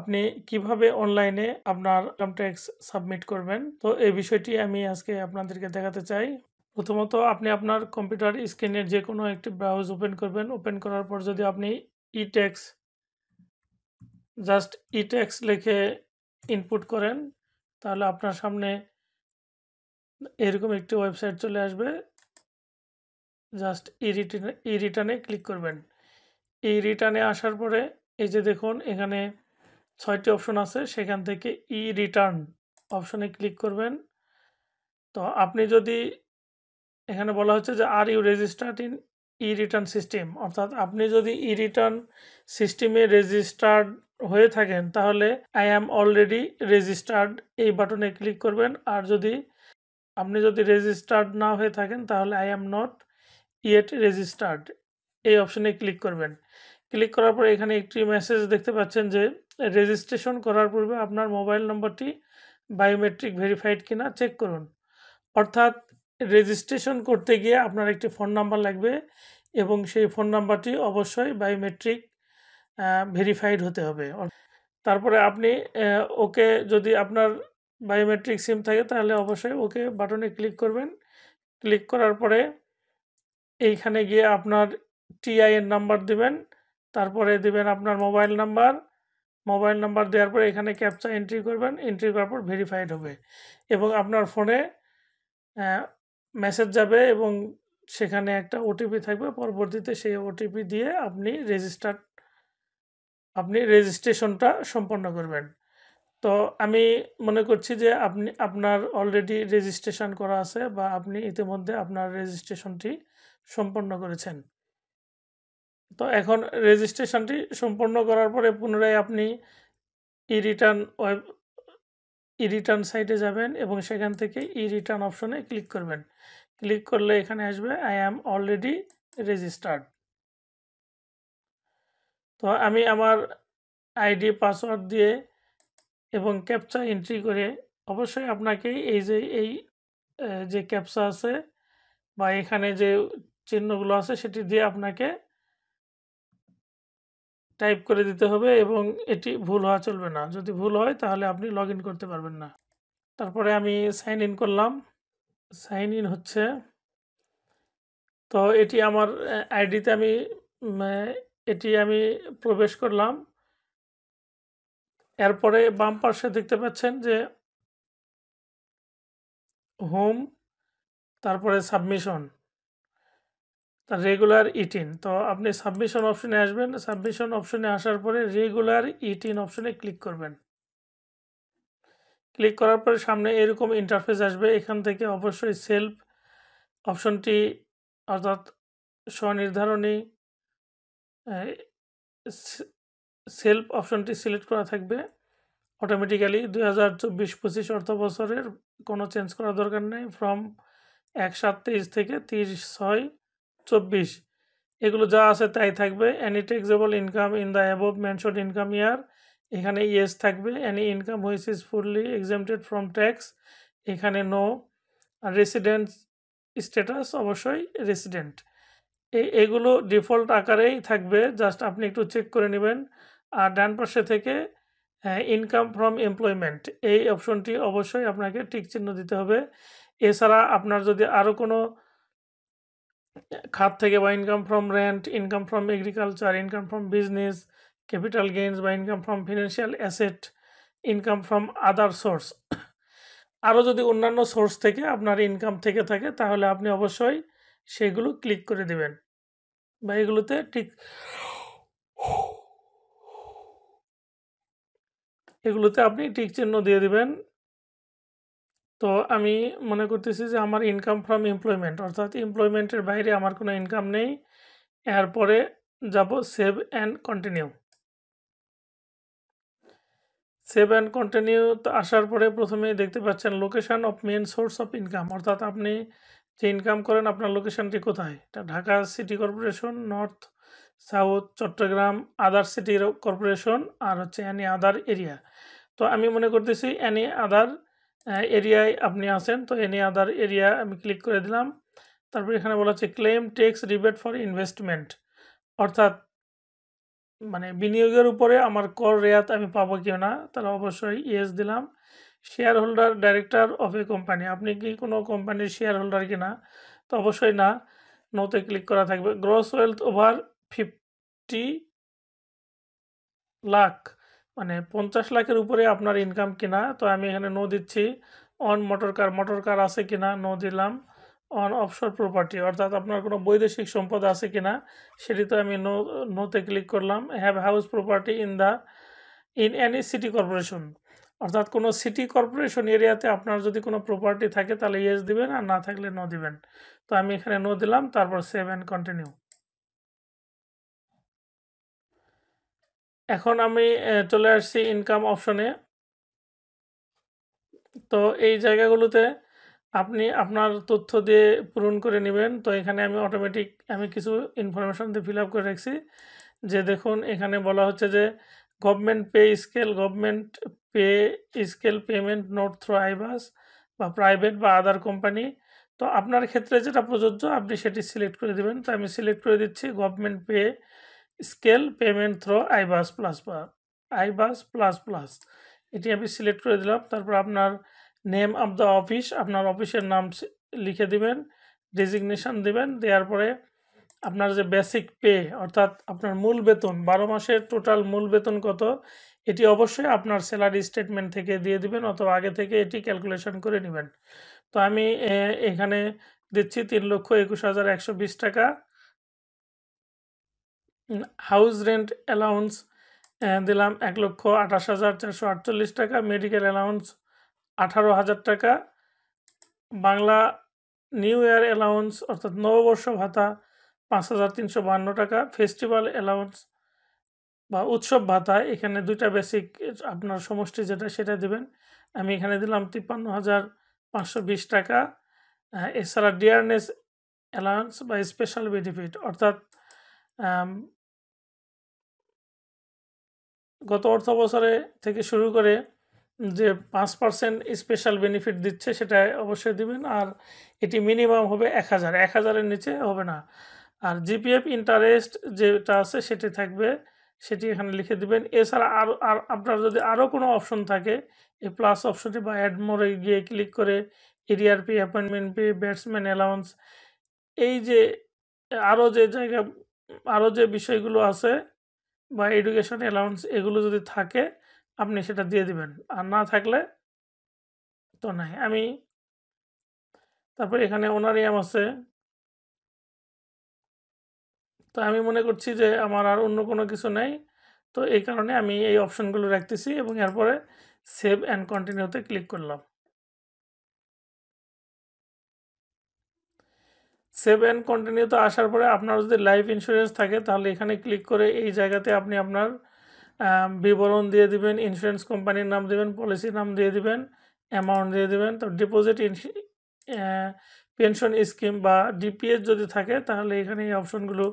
আপনি কিভাবে অনলাইনে আপনার ইনকাম ট্যাক্স সাবমিট করবেন, তো এই বিষয়টি আমি আজকে আপনাদেরকে দেখাতে চাই। প্রথমত আপনি আপনার কম্পিউটার স্ক্রিনের যে কোনো একটি ব্রাউজ ওপেন করবেন। ওপেন করার পর যদি আপনি ই-ট্যাক্স ই-ট্যাক্স লিখে ইনপুট করেন, তাহলে আপনার সামনে এরকম একটি ওয়েবসাইট চলে আসবে। জাস্ট ই-রিটার্নে ক্লিক করবেন। এই রিটার্নে আসার পরে এই যে দেখুন এখানে 6টি অপশন আছে, সেখান থেকে ই-রিটার্ন অপশনে ক্লিক করবেন। তো আপনি যদি এখানে বলা হচ্ছে যে are you registered in e return system, অর্থাৎ আপনি যদি ই-রিটার্ন সিস্টেমে রেজিস্টার্ড হয়ে থাকেন তাহলে আই অ্যাম অলরেডি রেজিস্টার্ড এই বাটনে ক্লিক করবেন। আর আপনি যদি রেজিস্টার্ড না হয়ে থাকেন তাহলে I am not yet registered এই অপশনে ক্লিক করবেন। ক্লিক করার পর এখানে একটি মেসেজ দেখতে পাচ্ছেন যে রেজিস্ট্রেশন করার পূর্বে আপনার মোবাইল নম্বরটি বায়োমেট্রিক ভেরিফাইড কিনা চেক করুন। অর্থাৎ রেজিস্ট্রেশন করতে গিয়ে আপনার একটি ফোন নাম্বার লাগবে এবং সেই ফোন নাম্বারটি অবশ্যই বায়োমেট্রিক ভেরিফাইড হতে হবে। তারপরে আপনি ওকে, যদি আপনার বায়োমেট্রিক সিম থাকে তাহলে অবশ্যই ওকে বাটনে ক্লিক করবেন। ক্লিক করার পরে এইখানে গিয়ে আপনার টিআইএন নাম্বার দিবেন, তারপরে দিবেন আপনার মোবাইল নাম্বার দেওয়ার পরে এখানে ক্যাপচা এন্ট্রি করবেন। এন্ট্রি করার পর ভেরিফাইড হবে এবং আপনার ফোনে মেসেজ যাবে এবং সেখানে একটা ওটিপি থাকবে। পরবর্তীতে সেই ওটিপি দিয়ে আপনি রেজিস্ট্রেশনটা সম্পন্ন করবেন। তো আমি মনে করছি যে আপনার অলরেডি রেজিস্ট্রেশন করা আছে বা আপনি ইতিমধ্যে আপনার রেজিস্ট্রেশনটি সম্পন্ন করেছেন। তো এখন রেজিস্ট্রেশনটি সম্পন্ন করার পরে পুনরায় আপনি ই-রিটার্ন সাইটে যাবেন এবং সেখান থেকে ই-রিটার্ন অপশনে ক্লিক করবেন। ক্লিক করলে এখানে আসবে আই অ্যাম অলরেডি রেজিস্টার্ড। তো আমি আমার আইডি পাসওয়ার্ড দিয়ে এবং ক্যাপচা এন্ট্রি করে, অবশ্যই আপনাকে যে ক্যাপচা আছে বা এখানে যে চিহ্নগুলো আছে সেটি দিয়ে আপনাকে টাইপ করে দিতে হবে এবং এটি ভুল হওয়া চলবে না। যদি ভুল হয় তাহলে আপনি লগ ইন করতে পারবেন না। তারপরে আমি সাইন ইন করলাম। সাইন ইন হচ্ছে। তো এটি আমার আইডিতে আমি প্রবেশ করলাম। এরপরে বাম পাশে দেখতে পাচ্ছেন যে হোম, তারপরে সাবমিশন, রেগুলার ইটিন। তো আপনি সাবমিশন অপশনে আসবেন। সাবমিশন অপশনে আসার পরে রেগুলার ইটিন অপশনে ক্লিক করবেন। ক্লিক করার পরে সামনে এরকম ইন্টারফেস আসবে। এখান থেকে অবশ্যই সেলফ অপশনটি, অর্থাৎ স্বনির্ধারণী সেলফ অপশনটি সিলেক্ট করা থাকবে অটোমেটিক্যালি। 2024-25 অর্থ বছরের কোনো চেঞ্জ করার দরকার নেই। ফ্রম 1/7/23 থেকে 30/6/24 এগুলো যা আছে তাই থাকবে। Any taxable income in the above mentioned income year, এখানে ইয়েস থাকবে। Any income which is fully exempted from tax, এখানে নো। আর রেসিডেন্ট স্ট্যাটাস অবশ্যই রেসিডেন্ট। এগুলো ডিফল্ট আকারেই থাকবে, জাস্ট আপনি একটু চেক করে নেবেন। আর ডান পাশে থেকে ইনকাম ফ্রম এমপ্লয়মেন্ট এই অপশনটি অবশ্যই আপনাকে টিক চিহ্ন দিতে হবে। এছাড়া আপনার যদি আরও কোনো খাত থেকে বা income from rent, income from agriculture, income from business, capital gains বা income from financial asset, income from other source, আরও যদি অন্যান্য সোর্স থেকে আপনার ইনকাম থেকে থাকে তাহলে আপনি অবশ্যই সেগুলো ক্লিক করে দেবেন বা এগুলোতে আপনি টিক চিহ্ন দিয়ে দিবেন। তো আমি মনে করতেছি যে আমার ইনকাম ফ্রম এমপ্লয়মেন্ট, অর্থাৎ এমপ্লয়মেন্টের বাইরে আমার কোনো ইনকাম নেই। এরপরে যাব save and continue. Save and continue আসার পরে প্রথমেই দেখতে পাচ্ছেন location of main source of income, অর্থাৎ আপনি যে ইনকাম করেন আপনার লোকেশনটি কোথায়। এটা Dhaka city corporation, north, south, Chattogram, other city corporation, আর হচ্ছে অ্যানি আদার এরিয়া। তো আমি মনে করতেছি অ্যানি আদার এরিয়ায় আপনি আছেন। তো অ্যানি আদার এরিয়া আমি ক্লিক করে দিলাম। তারপর এখানে বলা হচ্ছে claim tax rebate for investment, অর্থাৎ মানে বিনিয়োগের উপরে আমার কর রেয়াত আমি পাবো কি না, তাহলে অবশ্যই ইয়েস দিলাম। Share holder director of a company, আপনি কি কোনো কোম্পানির শেয়ার হোল্ডার কিনা, তো অবশ্যই না, নোতে ক্লিক করা থাকবে। গ্রস ওয়েলথ ওভার 50 লাখ, মানে 50 লাখের উপরে আপনার ইনকাম কিনা, তো আমি এখানে নো দিচ্ছি। অন মোটর কার আছে কিনা, নো দিলাম। অন অফশোর প্রপার্টি, অর্থাৎ আপনার কোনো বৈদেশিক সম্পদ আছে কিনা, সেটি তো আমি নোতে ক্লিক করলাম। Have house property in any city corporation, অর্থাৎ কোনো সিটি কর্পোরেশন এরিয়াতে আপনার যদি কোনো প্রপার্টি থাকে তাহলে ইয়েস দিবেন, আর না থাকলে নো দিবেন। তো আমি এখানে নো দিলাম, তারপর সেভ অ্যান্ড কন্টিনিউ। এখন আমি চলে আসছি ইনকাম অপশনে। তো এই জায়গাগুলোতে আপনি আপনার তথ্য দিয়ে পূরণ করে নেবেন। তো এখানে আমি কিছু ইনফরমেশন দিয়ে ফিল আপ করে রাখছি, যে দেখুন এখানে বলা হচ্ছে যে government pay scale payment note through আইবাস বা প্রাইভেট বা আদার কোম্পানি। তো আপনার ক্ষেত্রে যেটা প্রযোজ্য আপনি সেটি সিলেক্ট করে দেবেন। তো আমি সিলেক্ট করে দিচ্ছি government pay scale payment through আইবাস plus plus, এটি আমি সিলেক্ট করে দিলাম। তারপর আপনার নেম অফ দ্য অফিস, আপনার অফিসের নাম লিখে দিবেন, ডেজিগনেশন দিবেন, দেওয়ার পরে আপনার যে বেসিক পে অর্থাৎ আপনার মূল বেতন 12 মাসের টোটাল মূল বেতন কত, এটি অবশ্যই আপনার স্যালারি স্টেটমেন্ট থেকে দিয়ে দিবেন, অথবা আগে থেকে এটি ক্যালকুলেশন করে নেবেন। তো আমি এখানে দিচ্ছি 3,21,120 টাকা। হাউস রেন্ট অ্যালাউন্স দিলাম 1,28,448 টাকা। মেডিকেল অ্যালাউন্স 18,000 টাকা। বাংলা নিউ ইয়ার অ্যালাউন্স অর্থাৎ নববর্ষ ভাতা 5,352 টাকা। ফেস্টিভ্যাল অ্যালাউন্স বা উৎসব ভাতা, এখানে দুইটা বেসিক আপনার সমষ্টি যেটা সেটা দেবেন। আমি এখানে দিলাম 53,520 টাকা। এছাড়া ডিয়ারনেস অ্যালাউন্স বা স্পেশাল বেনিফিট, অর্থাৎ গত অর্থ বছরে থেকে শুরু করে যে 5% স্পেশাল বেনিফিট দিচ্ছে সেটা অবশ্যই দিবেন, আর এটি মিনিমাম হবে 1,000, 1,000-এর নিচে হবে না। আর জিপিএফ ইন্টারেস্ট যেটা আছে সেটি থাকবে, সেটি এখানে লিখে দিবেন। এছাড়া আর আপনার যদি আরও কোনো অপশন থাকে, এই প্লাস অপশনটি বা অ্যাড মোরে গিয়ে ক্লিক করে এরিয়ার pay, appointment pay, batsman allowance, এই যে আরও যে বিষয়গুলো আছে বা এডুকেশন অ্যালাউন্স, এগুলো যদি থাকে আপনি সেটা দিয়ে দিবেন, আর না থাকলে তো নাই। তারপর এখানে ওনারিয়াম আছে, তো আমি মনে করছি যে আমার আর অন্য কোনো কিছু নেই, তো এই কারণে আমি এই অপশনগুলো রাখতেছি এবং এরপরে সেভ অ্যান্ড কন্টিনিউতে ক্লিক করলাম। সেভ অ্যান্ড কন্টিনিউতে আসার পরে আপনার যদি লাইফ ইন্স্যুরেন্স থাকে তাহলে এখানে ক্লিক করে এই জায়গাতে আপনি আপনার বিবরণ দিয়ে দিবেন, ইন্স্যুরেন্স কোম্পানির নাম দিবেন, পলিসির নাম দিয়ে দিবেন, অ্যামাউন্ট দিয়ে দিবেন। তো ডিপোজিট পেনশন স্কিম বা ডিপিএস যদি থাকে তাহলে এখানে এই অপশনগুলো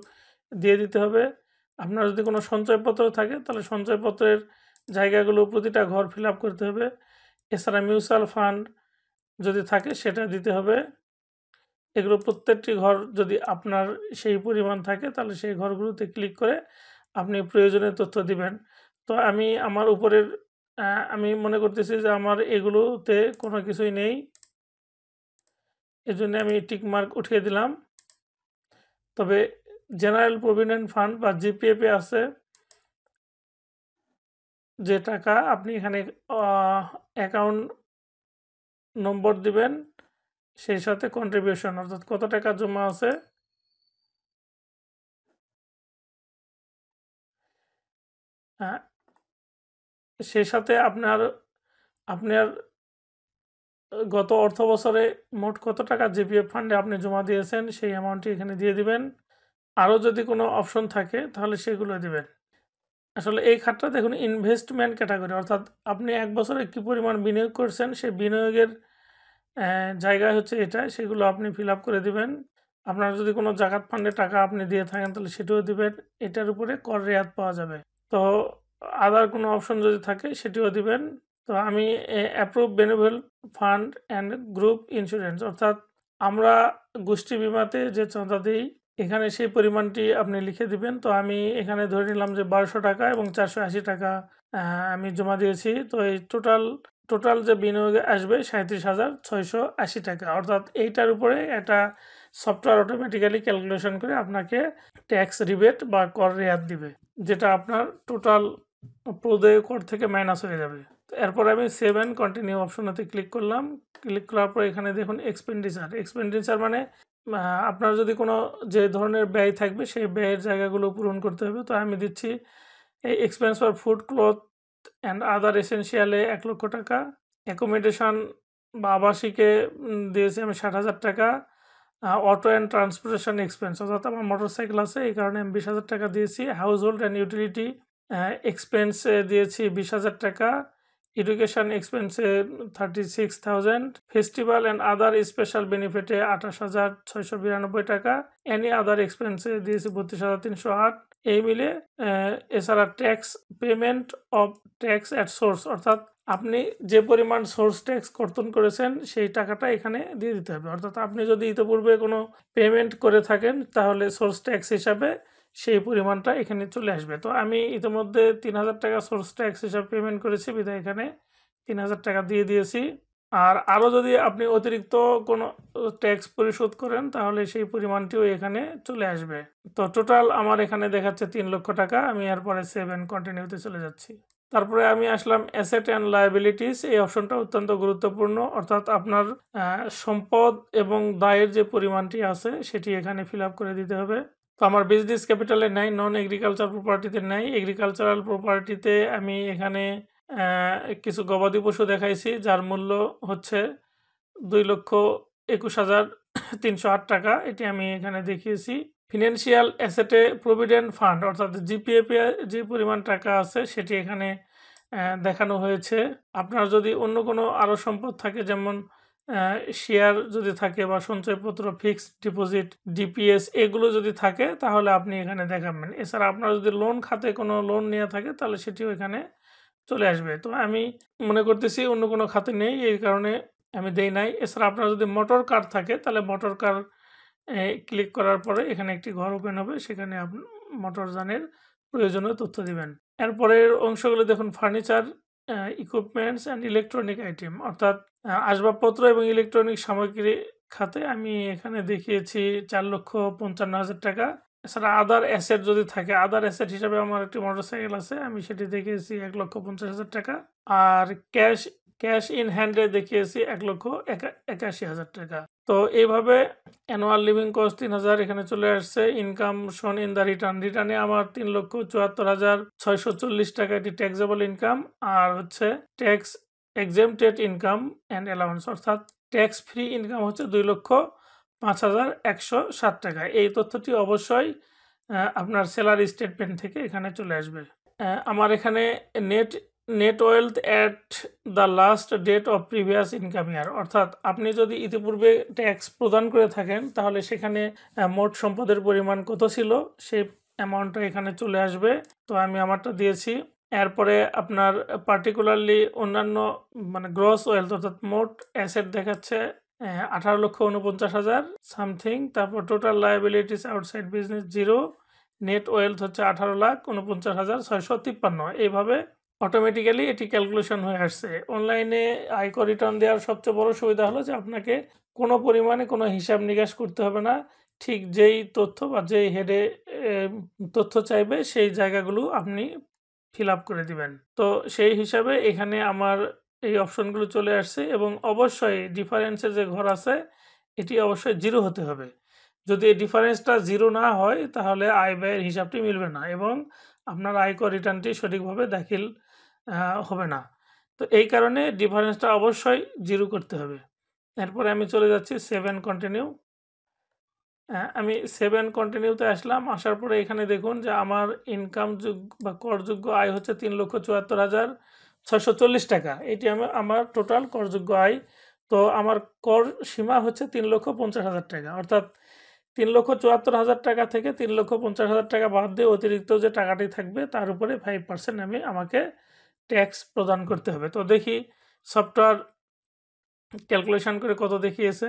দিয়ে দিতে হবে। আপনার যদি কোনো সঞ্চয়পত্র থাকে তাহলে সঞ্চয়পত্রের জায়গাগুলো প্রতিটা ঘর ফিল আপ করতে হবে। এছাড়া মিউচুয়াল ফান্ড যদি থাকে সেটা দিতে হবে। এগুলো প্রত্যেকটি ঘর যদি আপনার সেই পরিমাণ থাকে তাহলে সেই ঘরগুলোতে ক্লিক করে আপনি প্রয়োজনীয় তথ্য দিবেন। তো আমি আমার উপরের আমি মনে করতেছি যে আমার এগুলোতে কোনো কিছুই নেই, এজন্য আমি টিক মার্ক উঠিয়ে দিলাম। তবে জেনারেল প্রভিডেন্ট ফান্ড বা জিপিএফে আছে যে টাকা, আপনি এখানে অ্যাকাউন্ট নম্বর দিবেন, সেই সাথে কন্ট্রিবিউশন অর্থাৎ কত টাকা জমা আছে, সেই সাথে আপনার আপনার গত অর্থ বছরে মোট কত টাকা জিপিএফ ফান্ডে আপনি জমা দিয়েছেন সেই অ্যামাউন্টটি এখানে দিয়ে দিবেন। আরও যদি কোনো অপশন থাকে তাহলে সেগুলো দিবেন। আসলে এই খাতটা দেখুন ইনভেস্টমেন্ট ক্যাটাগরি, অর্থাৎ আপনি এক বছরে কী পরিমাণ বিনিয়োগ করছেন সেই বিনিয়োগের জায়গা হচ্ছে এটা, সেগুলো আপনি ফিল আপ করে দিবেন। আপনার যদি কোনো জাকাত ফান্ডে টাকা আপনি দিয়ে থাকেন তাহলে সেটিও দিবেন, এটার উপরে কর রেয়াত পাওয়া যাবে। তো আদার কোনো অপশন যদি থাকে সেটিও দিবেন। তো আমি approve benefit fund and group insurance, অর্থাৎ আমরা গোষ্ঠী বিমাতে যে চাঁদা দিই এখানে সেই পরিমাণটি আপনি লিখে দিবেন। তো আমি এখানে ধরে নিলাম যে ১২০০ টাকা এবং ৪৮০ টাকা আমি জমা দিয়েছি। তো এই টোটাল যে বিনিয়োগে আসবে ৩৭,৬৮০ টাকা। অর্থাৎ এইটার উপরে একটা সফটওয়্যার অটোমেটিক্যালি ক্যালকুলেশন করে আপনাকে ট্যাক্স রিবেট বা কর রেয়াত দিবে, যেটা আপনার টোটাল প্রদেয় কর থেকে মাইনাস হয়ে যাবে। তো এরপর আমি সেভ অ্যান্ড কন্টিনিউ অপশনেতে ক্লিক করলাম। ক্লিক করার পর এখানে দেখুন এক্সপেন্ডিচার মানে আপনার যদি কোনো যে ধরনের ব্যয় থাকবে সেই ব্যয়ের জায়গাগুলো পূরণ করতে হবে। তো আমি দিচ্ছি এই expense for food, cloth and other এসেনশিয়ালে ১,০০,০০০ টাকা। অ্যাকোমোডেশন বা আবাসিকে দিয়েছি আমি ৬০,০০০ টাকা। অটো অ্যান্ড ট্রান্সপোর্টেশন এক্সপেন্স, অর্থাৎ আমার মোটরসাইকেল আছে এই কারণে আমি ২০,০০০ টাকা দিয়েছি। হাউস হোল্ড অ্যান্ড ইউটিলিটি এক্সপেন্সে দিয়েছি ২০,০০০ টাকা। এডুকেশন এক্সপেন্সে 36,000। ফেস্টিভ্যাল অ্যান্ড আদার স্পেশাল বেনিফিটে ২৮,৬৯২ টাকা। এনি আদার এক্সপেন্সে দিয়েছি ৩২,৩০৮। এই মিলে এছাড়া tax payment of tax at source, অর্থাৎ আপনি যে পরিমাণ সোর্স ট্যাক্স কর্তন করেছেন সেই টাকাটা এখানে দিয়ে দিতে হবে। অর্থাৎ আপনি যদি ইতিপূর্বে কোনো পেমেন্ট করে থাকেন তাহলে সোর্স ট্যাক্স হিসাবে সেই পরিমাণটা এখানে চলে আসবে। তো আমি ইতিমধ্যে ৩,০০০ টাকা সোর্স ট্যাক্স হিসাবে পেমেন্ট করেছি, বিধায় এখানে ৩,০০০ টাকা দিয়ে দিয়েছি। আর আরও যদি আপনি অতিরিক্ত কোনো ট্যাক্স পরিশোধ করেন তাহলে সেই পরিমাণটিও এখানে চলে আসবে। তো টোটাল আমার এখানে দেখাচ্ছে ৩,০০,০০০ টাকা। আমি এরপরে সেভ অ্যান্ড কন্টিনিউতে চলে যাচ্ছি। তারপরে আমি আসলাম অ্যাসেট অ্যান্ড লায়াবিলিটিস। এই অপশনটা অত্যন্ত গুরুত্বপূর্ণ, অর্থাৎ আপনার সম্পদ এবং দায়ের যে পরিমাণটি আছে সেটি এখানে ফিল আপ করে দিতে হবে। তো আমার বিজনেস ক্যাপিটালে নাই, নন এগ্রিকালচার প্রপার্টিতে নাই। এগ্রিকালচারাল প্রপার্টিতে আমি এখানে কিছু গবাদি পশু দেখাইছি যার মূল্য হচ্ছে ২,২১,৩০৮ টাকা। এটি আমি এখানে দেখিয়েছি। ফিনান্সিয়াল অ্যাসেটে প্রভিডেন্ট ফান্ড অর্থাৎ জিপিএফে যে পরিমাণ টাকা আছে সেটি এখানে দেখানো হয়েছে। আপনার যদি অন্য কোনো আরও সম্পদ থাকে, যেমন শেয়ার যদি থাকে বা সঞ্চয়পত্র, ফিক্সড ডিপোজিট, ডিপিএস, এগুলো যদি থাকে তাহলে আপনি এখানে দেখাবেন। এছাড়া আপনার যদি লোন খাতে কোনো লোন নেওয়া থাকে তাহলে সেটিও এখানে চলে আসবে। তো আমি মনে করতেছি অন্য কোনো খাতে নেই, এই কারণে আমি দেই নাই। এছাড়া আপনার যদি মোটর কার থাকে তাহলে মোটর কার ক্লিক করার পরে এখানে একটি ঘর ওপেন হবে, সেখানে আপনি মোটরযানের প্রয়োজনীয় তথ্য দিবেন। এরপরের অংশগুলো দেখুন furniture, equipments and electronic item, অর্থাৎ আসবাবপত্র এবং ইলেকট্রনিক সামগ্রী খাতে আমি এখানে দেখিয়েছি ৪,৫৫,০০০ টাকা। এছাড়া আদার অ্যাসেট যদি থাকে, আদার অ্যাসেট হিসাবে আমার একটি মোটরসাইকেল আছে, আমি সেটি দেখিয়েছি ১,৫০,০০০ টাকা। আর ক্যাশ ইন হ্যান্ডে দেখিয়েছি ১,৮১,০০০ টাকা। তো এইভাবে অ্যানুয়াল লিভিং কস্ট ৩,০০০ এখানে চলে আসছে। ইনকাম শোন ইন দ্য রিটার্নে আমার ৩,৭৪,৬৪০ টাকা, এটি ট্যাক্সেবল ইনকাম। আর হচ্ছে tax exempted income and allowance, অর্থাৎ ট্যাক্স ফ্রি ইনকাম হচ্ছে ২,৫,১৬০ টাকা। এই তথ্যটি অবশ্যই আপনার স্যালারি স্টেটমেন্ট থেকে এখানে চলে আসবে। আমার এখানে net wealth at the last date of previous income year, অর্থাৎ আপনি যদি ইতিপূর্বে ট্যাক্স প্রদান করে থাকেন তাহলে সেখানে মোট সম্পদের পরিমাণ কত ছিল সেই অ্যামাউন্টটা এখানে চলে আসবে। তো আমি আমারটা দিয়েছি। এরপরে আপনার পার্টিকুলারলি অন্যান্য মানে গ্রস ওয়েলথ অর্থাৎ মোট অ্যাসেট দেখাচ্ছে 18,49,000 সামথিং। তারপর total liabilities outside business 0, net wealth হচ্ছে 18,49,653। এইভাবে অটোমেটিক্যালি এটি ক্যালকুলেশন হয়ে আসছে। অনলাইনে আয়কর রিটার্ন দেওয়ার সবচেয়ে বড় সুবিধা হলো যে আপনাকে কোনো পরিমাণে কোনো হিসাব নিকাশ করতে হবে না। ঠিক যেই তথ্য বা যেই হেডে তথ্য চাইবে সেই জায়গাগুলো আপনি ফিল আপ করে দিবেন। তো সেই হিসাবে এখানে আমার এই অপশনগুলো চলে আসছে এবং অবশ্যই ডিফারেন্সের যে ঘর আছে এটি অবশ্যই 0 হতে হবে। যদি এই ডিফারেন্সটা 0 না হয় তাহলে আয় ব্যয়ের হিসাবটি মিলবে না এবং আপনার আয়কর রিটার্নটি সঠিকভাবে দাখিল হবে না। তো এই কারণে ডিফারেন্সটা অবশ্যই 0 করতে হবে। এরপরে আমি চলে যাচ্ছি সেভ অ্যান্ড কন্টিনিউ। আমি সেভ অ্যান্ড কন্টিনিউতে আসলাম। আসার পরে এখানে দেখুন যে আমার ইনকাম বা করযোগ্য আয় হচ্ছে ৩,৭৪,৬৪০ টাকা। এটি আমার টোটাল করযোগ্য আয়। তো আমার কর সীমা হচ্ছে ৩,৫০,০০০ টাকা, অর্থাৎ ৩,৭৪,০০০ টাকা থেকে ৩,৫০,০০০ টাকা বাদ দিয়ে অতিরিক্ত যে টাকাটি থাকবে তার উপরে 5% আমাকে ট্যাক্স প্রদান করতে হবে। তো দেখি সফটওয়্যার ক্যালকুলেশন করে কত দেখিয়েছে।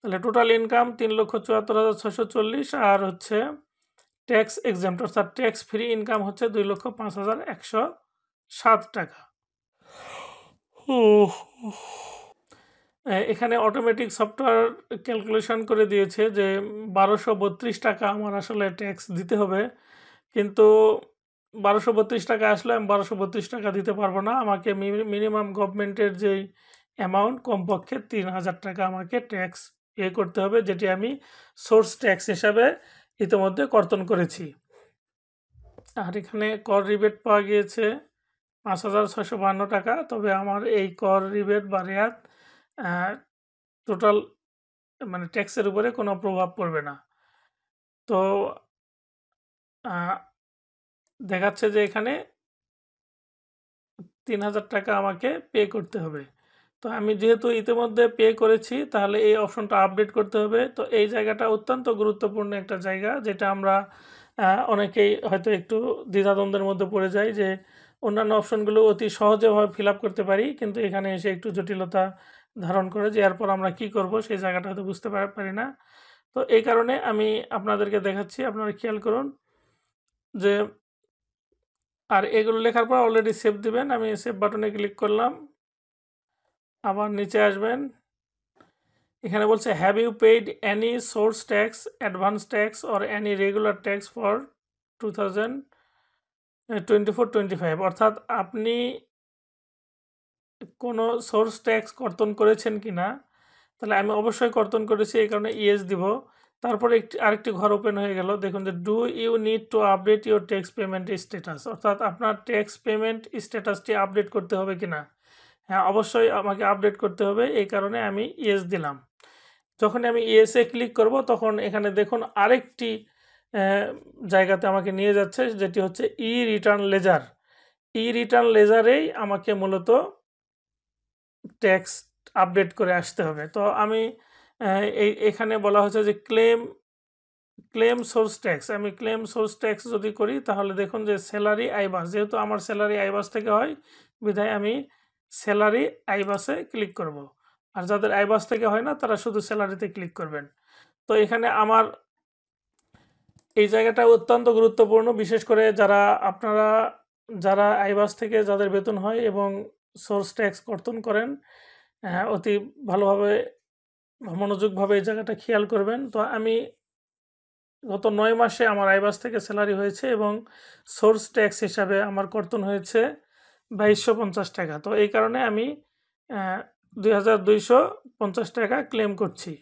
তাহলে টোটাল ইনকাম 3,74,640 আর হচ্ছে ট্যাক্স এক্সাম্পট অর্থাৎ ট্যাক্স ফ্রি ইনকাম হচ্ছে 2,05,107 টাকা। এখানে অটোমেটিক সফটওয়্যার ক্যালকুলেশন করে দিয়েছে যে 1,232 টাকা আমার আসলে ট্যাক্স দিতে হবে, কিন্তু 1,232 টাকা আসলে আমি 1,232 টাকা দিতে পারবো না। আমাকে মিনিমাম গভর্নমেন্টের যেই অ্যামাউন্ট কমপক্ষে 3,000 টাকা আমাকে ট্যাক্স পে করতে হবে, যেটি আমি সোর্স ট্যাক্স হিসাবে ইতিমধ্যে কর্তন করেছি। আর এখানে কর রিবেট পাওয়া গিয়েছে 5,652 টাকা। তবে আমার এই কর রিবেট বা রেয়াত টোটাল মানে ট্যাক্সের উপরে কোনো প্রভাব পড়বে না। তো দেখাচ্ছে যে এখানে 3,000 টাকা আমাকে পে করতে হবে। তো আমি যেহেতু ইতিমধ্যে পে করেছি, তাহলে এই অপশনটা আপডেট করতে হবে। তো এই জায়গাটা অত্যন্ত গুরুত্বপূর্ণ একটা জায়গা, যেটা আমরা অনেকেই হয়তো একটু দ্বিধাদ্বন্দ্বের মধ্যে পড়ে যাই যে অন্যান্য অপশনগুলো অতি সহজেভাবে ফিল আপ করতে পারি, কিন্তু এখানে এসে একটু জটিলতা ধারণ করে যে এরপর আমরা কি করব সেই জায়গাটা হয়তো বুঝতে পারি না। তো এই কারণে আমি আপনাদেরকে দেখাচ্ছি, আপনারা খেয়াল করুন যে আর এগুলো লেখার পর অলরেডি সেভ দিবেন। আমি সেভ বাটনে ক্লিক করলাম, আবার নিচে আসবেন। এখানে বলছে have you paid any source tax, advance tax or any regular tax for 2024-25, অর্থাৎ আপনি কোনো সোর্স ট্যাক্স কর্তন করেছেন কি না। তাহলে আমি অবশ্যই কর্তন করেছি, এই কারণে ইয়েস দিব। তারপরে আরেকটি ঘর ওপেন হয়ে গেল, দেখুন যে do you need to update your tax payment status, অর্থাৎ আপনার ট্যাক্স পেমেন্ট স্ট্যাটাসটি আপডেট করতে হবে কিনা। হ্যাঁ, অবশ্যই আমাকে আপডেট করতে হবে, এই কারণে আমি ইয়েস দিলাম। যখন আমি ইয়েসে ক্লিক করব তখন এখানে দেখুন আরেকটি জায়গাতে আমাকে নিয়ে যাচ্ছে, যেটি হচ্ছে e return ledger. E return লেজারেই আমাকে মূলত ট্যাক্স আপডেট করে আসতে হবে। তো আমি এখানে বলা হচ্ছে যে ক্লেম সোর্স ট্যাক্স, আমি ক্লেম সোর্স ট্যাক্স যদি করি তাহলে দেখুন যে স্যালারি আইবাস, যেহেতু আমার স্যালারি আইবাস থেকে হয় বিধায় আমি স্যালারি আইবাসে ক্লিক করব। আর যাদের আইবাস থেকে হয় না তারা শুধু স্যালারিতে ক্লিক করবেন। তো এখানে আমার এই জায়গাটা অত্যন্ত গুরুত্বপূর্ণ, বিশেষ করে যারা আইবাস থেকে যাদের বেতন হয় এবং সোর্স ট্যাক্স কর্তন করেন, অতি ভালোভাবে মনোযোগভাবে এই জায়গাটা খেয়াল করবেন। তো আমি গত 9 মাসে আমার আইবাস থেকে স্যালারি হয়েছে এবং সোর্স ট্যাক্স হিসাবে আমার কর্তন হয়েছে 2,250 টাকা। তো এই কারণে আমি 2,250 টাকা ক্লেম করছি।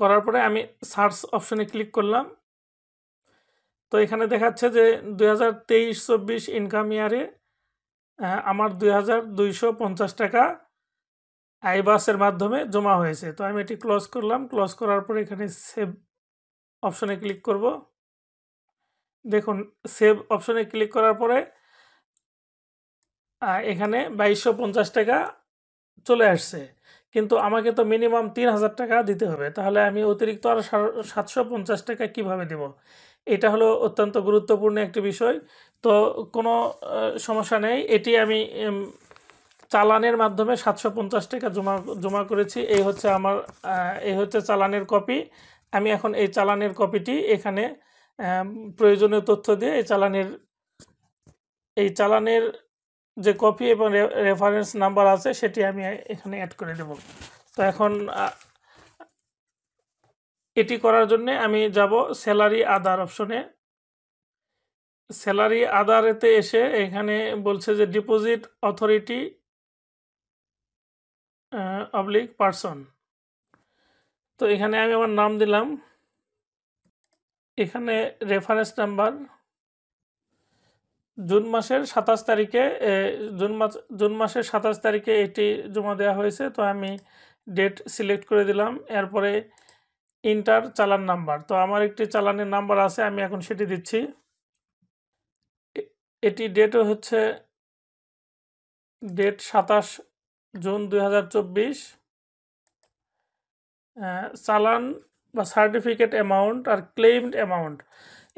করার পরে আমি সার্চ অপশনে ক্লিক করলাম। তো এখানে দেখাচ্ছে যে 2023-24 ইনকাম ইয়ারে আমার 2,250 টাকা আইবাসের মাধ্যমে জমা হয়েছে। তো আমি এটি ক্লোজ করলাম। ক্লোজ করার পরে এখানে সেভ অপশনে ক্লিক করব। দেখুন সেভ অপশনে ক্লিক করার পরে এখানে 2,250 টাকা চলে আসছে, কিন্তু আমাকে তো মিনিমাম 3,000 টাকা দিতে হবে। তাহলে আমি অতিরিক্ত আর 750 টাকা কিভাবে দেব? এটা হলো অত্যন্ত গুরুত্বপূর্ণ একটি বিষয়। তো কোনো সমস্যা নেই, এটি আমি চালানের মাধ্যমে 750 টাকা জমা করেছি। এই হচ্ছে চালানের কপি। আমি এখন এই চালানের কপিটি এখানে প্রয়োজনীয় তথ্য দিয়ে এই চালানের যে কপি এবং রেফারেন্স নাম্বার আছে সেটি আমি এখানে অ্যাড করে দেব। তো এখন এটি করার জন্য আমি যাব স্যালারি আদার অপশনে। স্যালারি আদারেতে এসে এখানে বলছে যে ডিপোজিট অথরিটি অবলিক পারসন। তো এখানে আমি আমার নাম দিলাম, এখানে রেফারেন্স নাম্বার জুন মাসের 27 তারিখে জুন মাসের 27 তারিখে এটি জমা দেওয়া হয়েছে। তো আমি ডেট সিলেক্ট করে দিলাম। এরপরে ইন্টার চালান নাম্বার, তো আমার একটি চালানের নাম্বার আছে, আমি এখন সেটি দিচ্ছি। এটি ডেটও হচ্ছে ডেট 27 জুন 2024। চালান বা সার্টিফিকেট অ্যামাউন্ট আর ক্লেইমড অ্যামাউন্ট,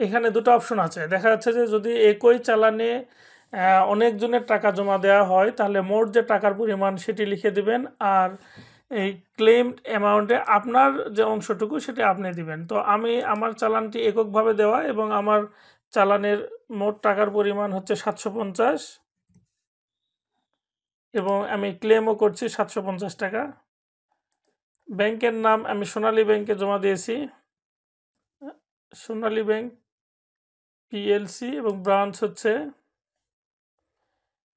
এখানে দুটো অপশন আছে। দেখা যাচ্ছে যে যদি একই চালানে অনেকজনের টাকা জমা দেওয়া হয় তাহলে মোট যে টাকার পরিমাণ সেটি লিখে দিবেন, আর এই ক্লেম অ্যামাউন্টে আপনার যে অংশটুকু সেটা আপনি দিবেন। তো আমি আমার চালানটি এককভাবে দেওয়া এবং আমার চালানের মোট টাকার পরিমাণ হচ্ছে 750 এবং আমি ক্লেমও করছি 750 টাকা। ব্যাংকের নাম আমি সোনালী ব্যাংকে জমা দিয়েছি, সোনালী ব্যাংক পিএলসি, এবং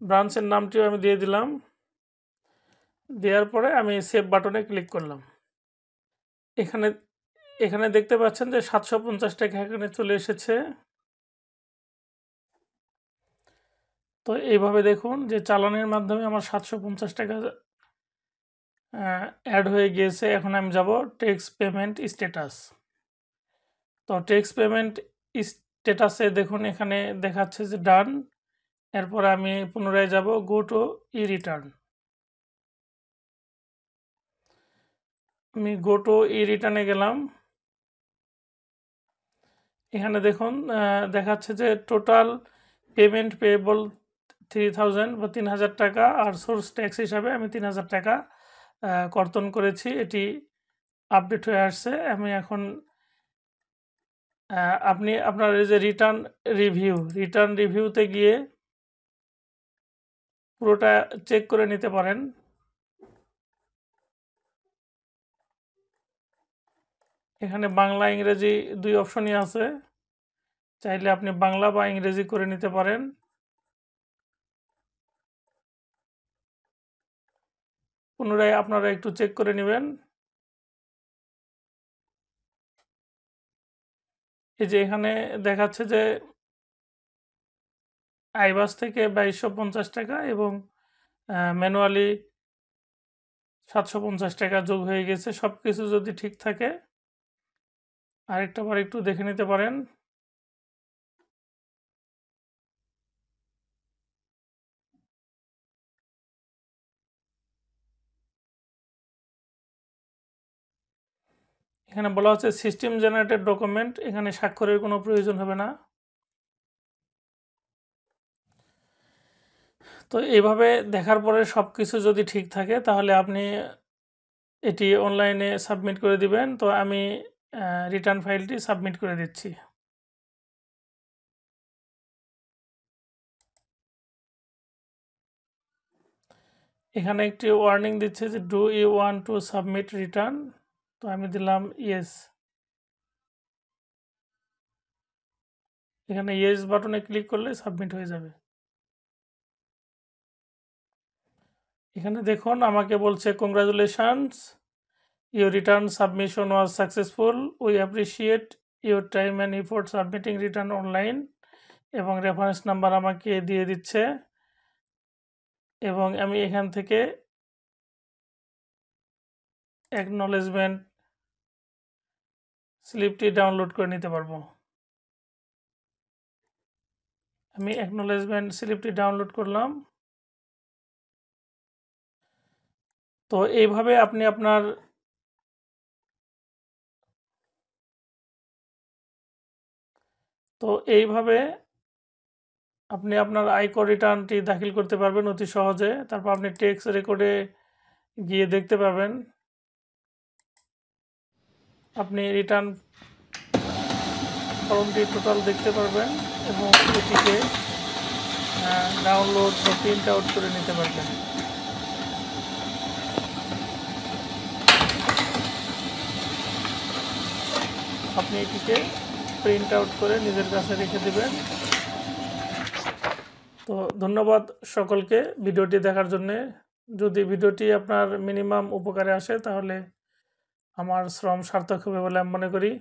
ব্রাঞ্চের নামটিও আমি দিয়ে দিলাম। দেওয়ার পরে আমি সেভ বাটনে ক্লিক করলাম। এখানে এখানে দেখতে পাচ্ছেন যে 750 টাকা এখানে চলে এসেছে। তো এইভাবে দেখুন যে চালানের মাধ্যমে আমার 750 টাকা অ্যাড হয়ে গিয়েছে। এখন আমি যাব ট্যাক্স পেমেন্ট স্ট্যাটাস। তো ট্যাক্স পেমেন্ট স্ট্যাটাসে দেখুন এখানে দেখাচ্ছে যে ডান। এরপর আমি পুনরায় যাব গো টু ই রিটার্ন। আমি গো টু ই রিটার্নে গেলাম। এখানে দেখুন দেখাচ্ছে যে টোটাল পেমেন্ট পেয়েবল 3000 বা 3000 টাকা, আর সোর্স ট্যাক্স হিসাবে আমি 3000 টাকা কর্তন করেছি। এটি আপডেট হয়ে আসছে। আমি এখন আপনি আপনার এই যে রিটার্ন রিভিউতে গিয়ে পুরোটা চেক করে নিতে পারেন। এখানে বাংলা ইংরেজি দুই অপশনই আছে, চাইলে আপনি বাংলা বা ইংরেজি করে নিতে পারেন। পুনরায় আপনারা একটু চেক করে নেবেন। এই যে এখানে দেখাচ্ছে যে আইবাস থেকে 2250 টাকা এবং ম্যানুয়ালি 750 টাকা যোগ হয়ে গেছে। সব কিছু যদি ঠিক থাকে আরেকটা বার একটু দেখে নিতে পারেন। এখানে বলা হচ্ছে সিস্টেম জেনারেটেড ডকুমেন্ট, এখানে স্বাক্ষরের কোনো প্রয়োজন হবে না। তো এইভাবে দেখার পরে সব কিছু যদি ঠিক থাকে তাহলে আপনি এটি অনলাইনে সাবমিট করে দিবেন। তো আমি রিটার্ন ফাইলটি সাবমিট করে দিচ্ছি। এখানে একটি ওয়ার্নিং দিচ্ছে যে do you want to submit return. তো আমি দিলাম ইয়েস। এখানে ইয়েস বাটনে ক্লিক করলে সাবমিট হয়ে যাবে। এখানে দেখুন আমাকে বলছে congratulations, your return submission was successful, we appreciate your time and effort submitting return online, এবং রেফারেন্স নাম্বার আমাকে দিয়ে দিচ্ছে। এবং আমি এখান থেকে অ্যাকনলেজমেন্ট স্লিপটি ডাউনলোড করে নিতে পারবো। আমি অ্যাকনলেজমেন্ট স্লিপটি ডাউনলোড করলাম। তো এইভাবে আপনি আপনার আয়কর রিটার্নটি দাখিল করতে পারবেন অতি সহজে। তারপর আপনি ট্যাক্স রেকর্ডে গিয়ে দেখতে পাবেন, আপনি রিটার্ন ফর্মটি টোটাল দেখতে পারবেন এবং এটিকে ডাউনলোড বা প্রিন্ট আউট করে নিতে পারবেন। আপনি এটিকে প্রিন্ট আউট করে নিজের কাছে রেখে দেবেন। তো ধন্যবাদ সকলকে ভিডিওটি দেখার জন্যে। যদি ভিডিওটি আপনার মিনিমাম উপকারে আসে তাহলে আমার শ্রম সার্থক হবে বলে আমি মনে করি।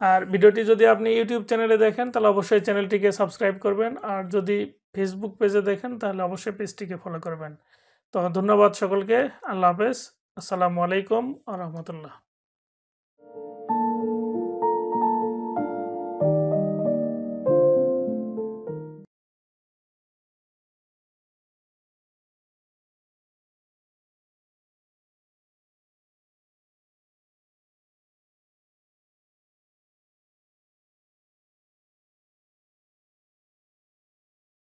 আর ভিডিওটি যদি আপনি ইউটিউব চ্যানেলে দেখেন তাহলে অবশ্যই চ্যানেলটিকে সাবস্ক্রাইব করবেন, আর যদি ফেসবুক পেজে দেখেন তাহলে অবশ্যই পেজটিকে ফলো করবেন। তো ধন্যবাদ সকলকে। আল্লাহ হাফেজ। আসসালামু আলাইকুম ওয়া রাহমাতুল্লাহ।